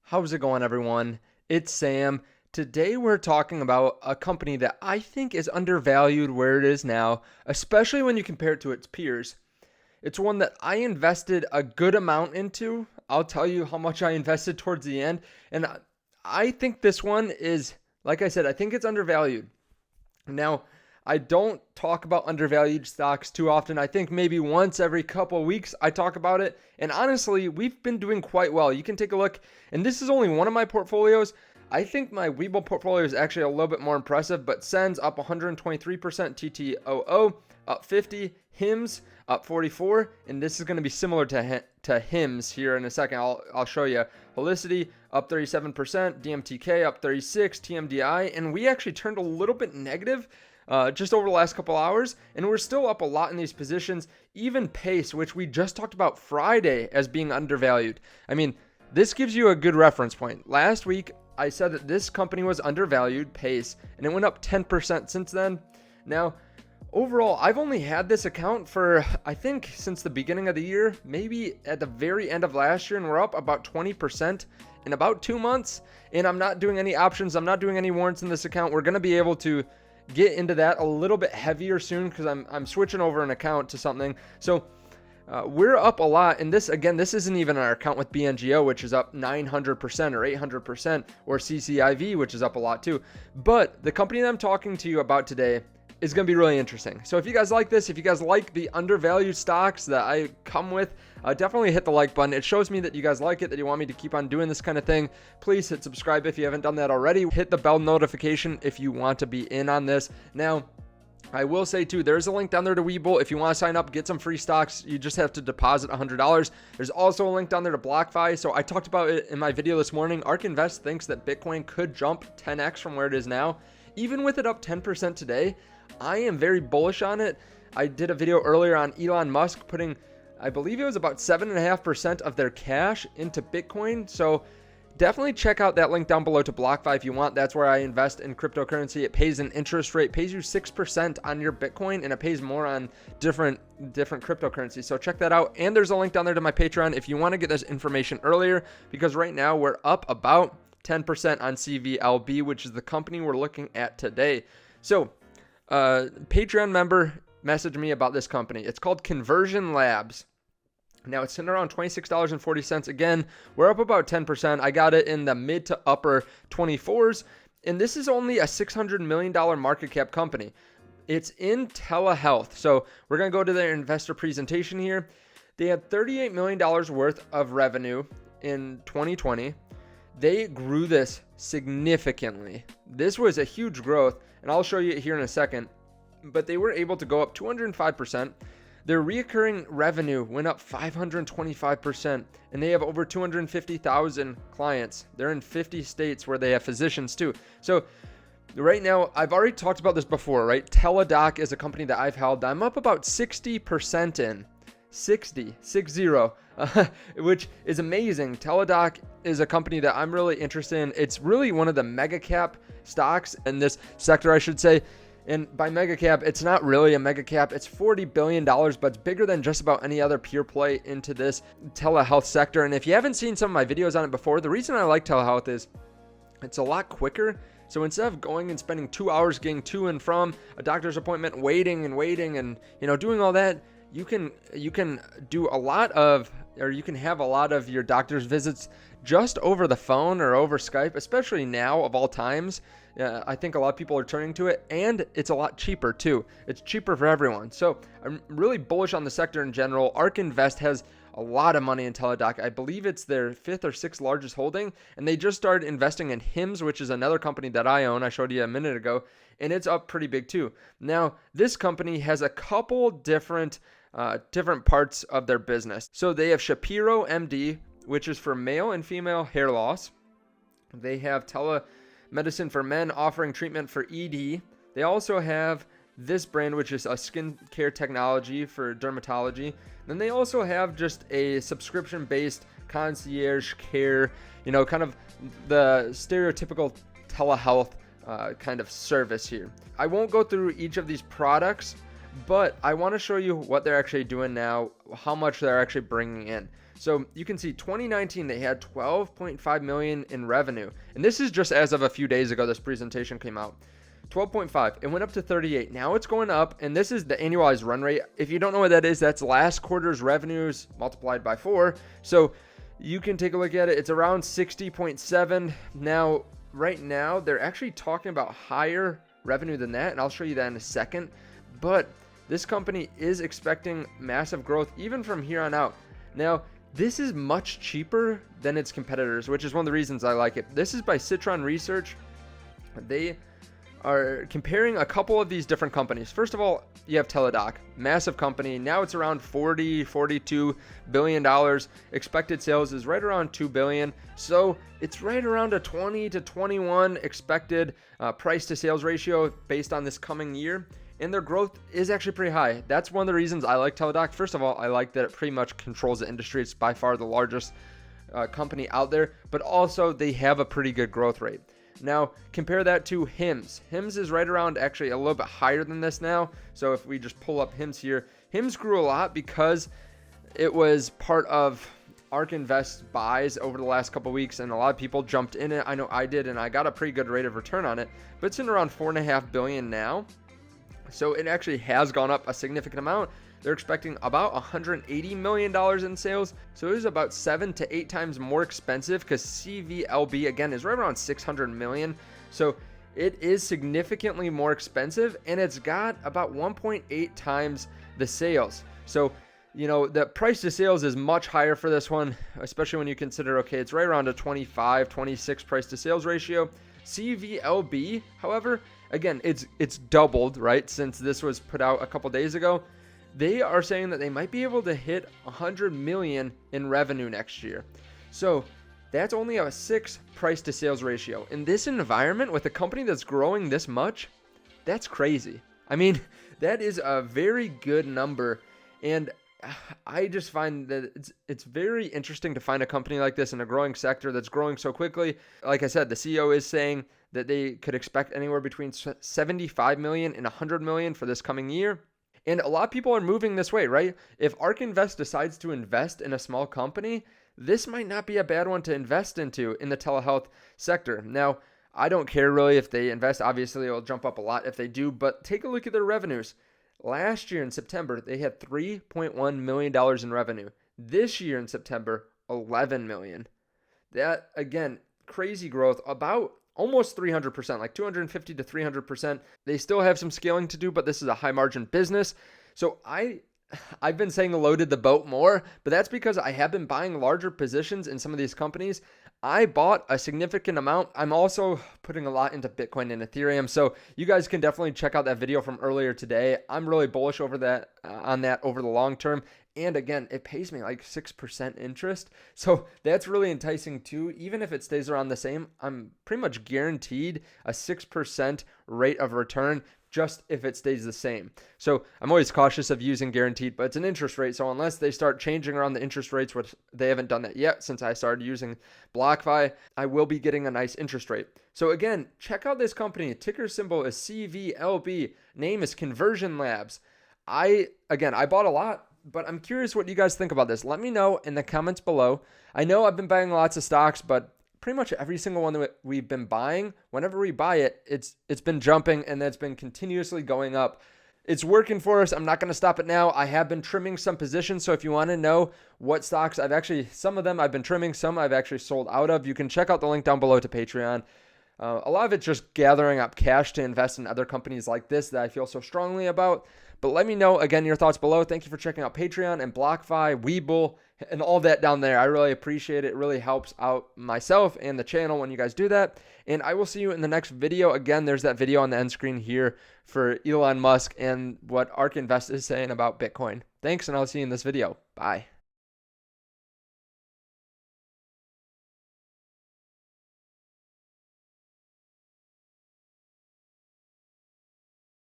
How's it going, everyone? It's Sam. Today we're talking about a company that I think is undervalued where it is now, especially when you compare it to its peers. It's one that I invested a good amount into. I'll tell you how much I invested towards the end. And I think this one is, like I said, I think it's undervalued. Now, I don't talk about undervalued stocks too often. I think maybe once every couple of weeks I talk about it. And honestly, we've been doing quite well. You can take a look, and this is only one of my portfolios. I think my Webull portfolio is actually a little bit more impressive, but Sens up 123%, TTOO up 50, HIMS up 44, and this is going to be similar to HIMS here in a second. I'll show you. Holicity up 37%, DMTK up 36, TMDI, and we actually turned a little bit negative just over the last couple hours, and we're still up a lot in these positions. Even Pace, which we just talked about Friday as being undervalued. I mean, this gives you a good reference point. Last week, I said that this company was undervalued, Pace, and it went up 10% since then. Now, overall, I've only had this account for, I think, since the beginning of the year, maybe at the very end of last year, and we're up about 20% in about 2 months. And I'm not doing any options. I'm not doing any warrants in this account. We're going to be able to get into that a little bit heavier soon because I'm switching over an account to something. So we're up a lot. And this isn't even our account with BNGO, which is up 900% or 800%, or CCIV, which is up a lot too. But the company that I'm talking to you about today is going to be really interesting. So if you guys like this, if you guys like the undervalued stocks that I come with, definitely hit the like button. It shows me that you guys like it, that you want me to keep on doing this kind of thing. Please hit subscribe if you haven't done that already. Hit the bell notification if you want to be in on this. Now, I will say too, there's a link down there to Webull. If you want to sign up, get some free stocks, you just have to deposit $100. There's also a link down there to BlockFi. So I talked about it in my video this morning. ARK Invest thinks that Bitcoin could jump 10x from where it is now. Even with it up 10% today, I am very bullish on it. I did a video earlier on Elon Musk putting, I believe it was about 7.5% of their cash into Bitcoin. So definitely check out that link down below to BlockFi if you want. That's where I invest in cryptocurrency. It pays an interest rate, pays you 6% on your Bitcoin, and it pays more on different cryptocurrencies. So check that out. And there's a link down there to my Patreon if you want to get this information earlier, because right now we're up about 10% on CVLB, which is the company we're looking at today. So Patreon member messaged me about this company. It's called Conversion Labs. Now it's sitting around $26.40. Again, we're up about 10%. I got it in the mid to upper 24s. And this is only a $600 million market cap company. It's in telehealth. So we're going to go to their investor presentation here. They had $38 million worth of revenue in 2020. They grew this significantly. This was a huge growth, and I'll show you it here in a second. But they were able to go up 205%. Their recurring revenue went up 525%, and they have over 250,000 clients. They're in 50 states where they have physicians too. So right now, I've already talked about this before, right? Teladoc is a company that I've held. I'm up about 60% in. 60, which is amazing. Teladoc is a company that I'm really interested in. It's really one of the mega cap stocks in this sector, I should say. And by mega cap, it's not really a mega cap. It's $40 billion, but it's bigger than just about any other pure play into this telehealth sector. And if you haven't seen some of my videos on it before, the reason I like telehealth is it's a lot quicker. So instead of going and spending 2 hours getting to and from a doctor's appointment, waiting and doing all that, you can do a lot of, or you can have a lot of your doctor's visits just over the phone or over Skype, especially now of all times. I think a lot of people are turning to it, and it's a lot cheaper too. It's cheaper for everyone. So I'm really bullish on the sector in general. ARK Invest has a lot of money in Teladoc. I believe it's their 5th or 6th largest holding, and they just started investing in HIMS, which is another company that I own. I showed you a minute ago, and it's up pretty big too. Now, this company has a couple different parts of their business. So they have Shapiro MD, which is for male and female hair loss. They have telemedicine for men, offering treatment for ED. They also have this brand, which is a skincare technology for dermatology. Then they also have just a subscription-based concierge care, kind of the stereotypical telehealth kind of service here. I won't go through each of these products, but I want to show you what they're actually doing now, how much they're actually bringing in. So you can see 2019, they had 12.5 million in revenue. And this is just as of a few days ago, this presentation came out. 12.5, it went up to 38. Now it's going up, and this is the annualized run rate. If you don't know what that is, that's last quarter's revenues multiplied by 4. So you can take a look at it. It's around 60.7. Now, right now, they're actually talking about higher revenue than that, and I'll show you that in a second. But this company is expecting massive growth even from here on out. Now, this is much cheaper than its competitors, which is one of the reasons I like it. This is by Citron Research. They are comparing a couple of these different companies. First of all, you have Teladoc, massive company. Now it's around $42 billion. Expected sales is right around $2 billion. So it's right around a 20 to 21 expected price to sales ratio based on this coming year. And their growth is actually pretty high. That's one of the reasons I like Teladoc. First of all, I like that it pretty much controls the industry. It's by far the largest company out there, but also they have a pretty good growth rate. Now, compare that to Hims. Hims is right around actually a little bit higher than this now. So if we just pull up Hims here, Hims grew a lot because it was part of ARK Invest buys over the last couple weeks, and a lot of people jumped in it. I know I did, and I got a pretty good rate of return on it, but it's in around $4.5 billion now. So it actually has gone up a significant amount. They're expecting about $180 million in sales. So it is about 7 to 8 times more expensive because CVLB, again, is right around $600 million. So it is significantly more expensive, and it's got about 1.8 times the sales. So, you know, the price to sales is much higher for this one, especially when you consider, okay, it's right around a 25, 26 price to sales ratio. CVLB, however, again, it's doubled, right, since this was put out a couple days ago. They are saying that they might be able to hit 100 million in revenue next year. So that's only a 6 price to sales ratio. In this environment with a company that's growing this much, that's crazy. I mean, that is a very good number. And I just find that it's very interesting to find a company like this in a growing sector that's growing so quickly. Like I said, the CEO is saying that they could expect anywhere between 75 million and 100 million for this coming year. And a lot of people are moving this way, right? If ARK Invest decides to invest in a small company, this might not be a bad one to invest into in the telehealth sector. Now, I don't care really if they invest. Obviously, it'll jump up a lot if they do, but take a look at their revenues. Last year in September, they had $3.1 million in revenue. This year in September, $11 million. That, again, crazy growth, about almost 300%, like 250 to 300%. They still have some scaling to do, but this is a high margin business. So I've been saying loaded the boat more, but that's because I have been buying larger positions in some of these companies. I bought a significant amount. I'm also putting a lot into Bitcoin and Ethereum. So you guys can definitely check out that video from earlier today. I'm really bullish over that on that over the long term. And again, it pays me like 6% interest. So that's really enticing too. Even if it stays around the same, I'm pretty much guaranteed a 6% rate of return just if it stays the same. So I'm always cautious of using guaranteed, but it's an interest rate. So unless they start changing around the interest rates, which they haven't done that yet since I started using BlockFi, I will be getting a nice interest rate. So again, check out this company. Ticker symbol is CVLB. Name is Conversion Labs. I bought a lot, but I'm curious what you guys think about this. Let me know in the comments below. I know I've been buying lots of stocks, but pretty much every single one that we've been buying, whenever we buy it, it's been jumping and it's been continuously going up. It's working for us. I'm not going to stop it now. I have been trimming some positions. So if you want to know what stocks some of them I've been trimming, some I've actually sold out of, you can check out the link down below to Patreon. A lot of it's just gathering up cash to invest in other companies like this that I feel so strongly about. But let me know, again, your thoughts below. Thank you for checking out Patreon and BlockFi, Webull, and all that down there. I really appreciate it. It really helps out myself and the channel when you guys do that. And I will see you in the next video. Again, there's that video on the end screen here for Elon Musk and what ARK Invest is saying about Bitcoin. Thanks, and I'll see you in this video. Bye.